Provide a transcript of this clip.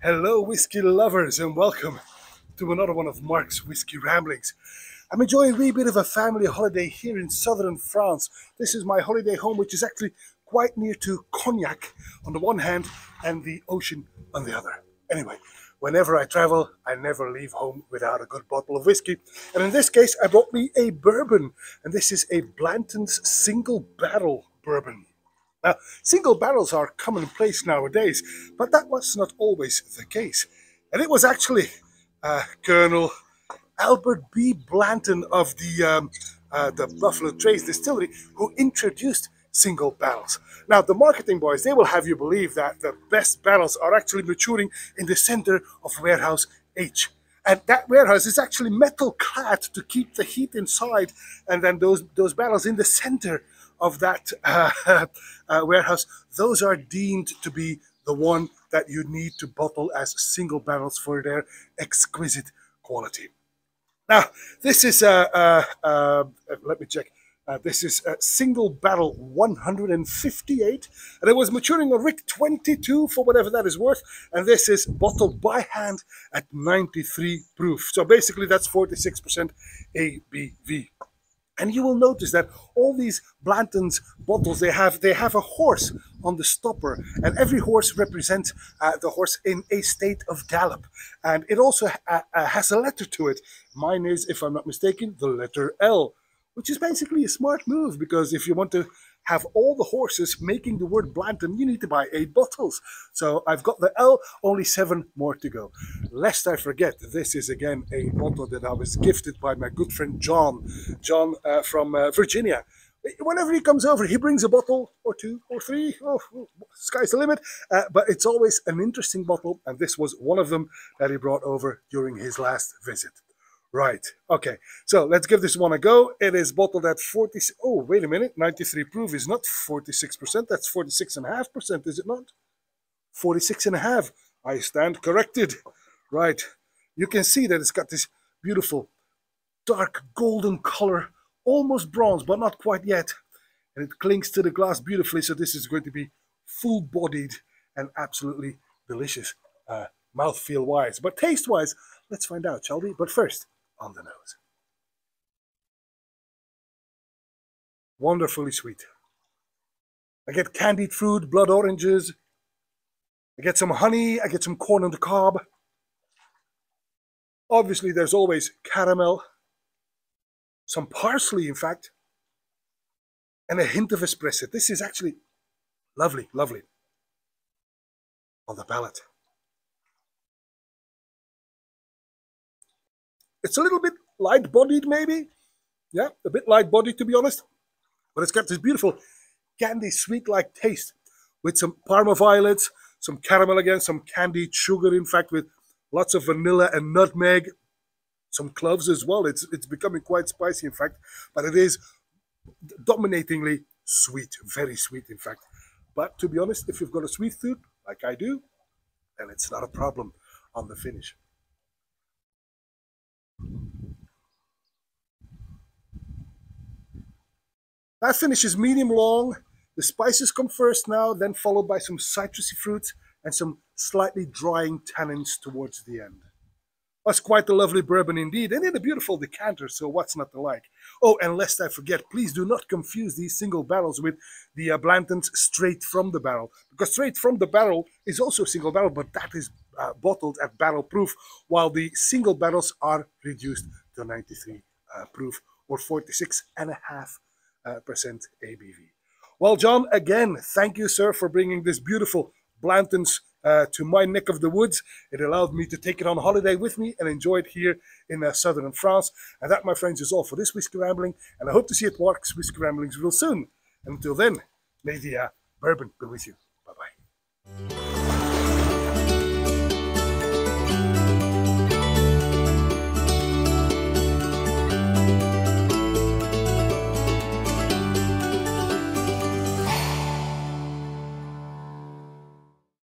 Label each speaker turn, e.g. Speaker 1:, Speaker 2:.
Speaker 1: Hello, whiskey lovers, and welcome to another one of Mark's Whiskey Ramblings. I'm enjoying a wee bit of a family holiday here in southern France. This is my holiday home, which is actually quite near to Cognac on the one hand and the ocean on the other. Anyway, whenever I travel, I never leave home without a good bottle of whiskey. And in this case, I brought me a bourbon, and this is a Blanton's single barrel bourbon. Now, single barrels are commonplace nowadays, but that was not always the case. And it was actually Colonel Albert B. Blanton of the Buffalo Trace Distillery who introduced single barrels. Now, the marketing boys, they will have you believe that the best barrels are actually maturing in the center of warehouse H. And that warehouse is actually metal-clad to keep the heat inside, and then those barrels in the center of that warehouse, those are deemed to be the one that you need to bottle as single barrels for their exquisite quality. Now, this is let me check. This is a single barrel 158, and it was maturing on Rick 22 for whatever that is worth. And this is bottled by hand at 93 proof. So basically, that's 46% ABV. And you will notice that all these Blanton's bottles, they have a horse on the stopper, and every horse represents the horse in a state of gallop. And it also has a letter to it. Mine is, if I'm not mistaken, the letter L, which is basically a smart move, because if you want to have all the horses making the word Blanton, you need to buy 8 bottles. So I've got the L, only 7 more to go. Lest I forget, this is again a bottle that I was gifted by my good friend John from Virginia. Whenever he comes over, he brings a bottle or 2 or 3. Oh, sky's the limit. But it's always an interesting bottle, and this was one of them that he brought over during his last visit. Right, okay, so let's give this one a go. It is bottled at 40, oh, wait a minute, 93 proof is not 46%, that's 46.5%, is it not? 46.5, I stand corrected. Right, you can see that it's got this beautiful dark golden color, almost bronze, but not quite yet. And it clings to the glass beautifully, so this is going to be full-bodied and absolutely delicious, mouthfeel-wise. But taste-wise, let's find out, shall we? But first, on the nose. Wonderfully sweet. I get candied fruit, blood oranges. I get some honey. I get some corn on the cob. Obviously, there's always caramel. Some parsley, in fact. And a hint of espresso. This is actually lovely, lovely. On the palate. It's a little bit light-bodied, maybe. Yeah, a bit light-bodied, to be honest. But it's got this beautiful candy sweet-like taste with some Parma violets, some caramel again, some candied sugar, in fact, with lots of vanilla and nutmeg, some cloves as well. It's becoming quite spicy, in fact, but it is dominatingly sweet, very sweet, in fact. But to be honest, if you've got a sweet tooth, like I do, then it's not a problem on the finish. That finish is medium long. The spices come first now, then followed by some citrusy fruits and some slightly drying tannins towards the end. That's quite a lovely bourbon indeed, and in a beautiful decanter, so what's not to like? Oh, and lest I forget, please do not confuse these single barrels with the Blanton's straight from the barrel, because straight from the barrel is also a single barrel, but that is bottled at barrel proof, while the single barrels are reduced to 93 proof, or 46.5% ABV. Well, John, again, thank you, sir, for bringing this beautiful Blanton's to my neck of the woods. It allowed me to take it on holiday with me and enjoy it here in southern France. And that, my friends, is all for this Whiskey Rambling. And I hope to see you at Mark's Whiskey Ramblings real soon. And until then, may the bourbon be with you. Bye-bye.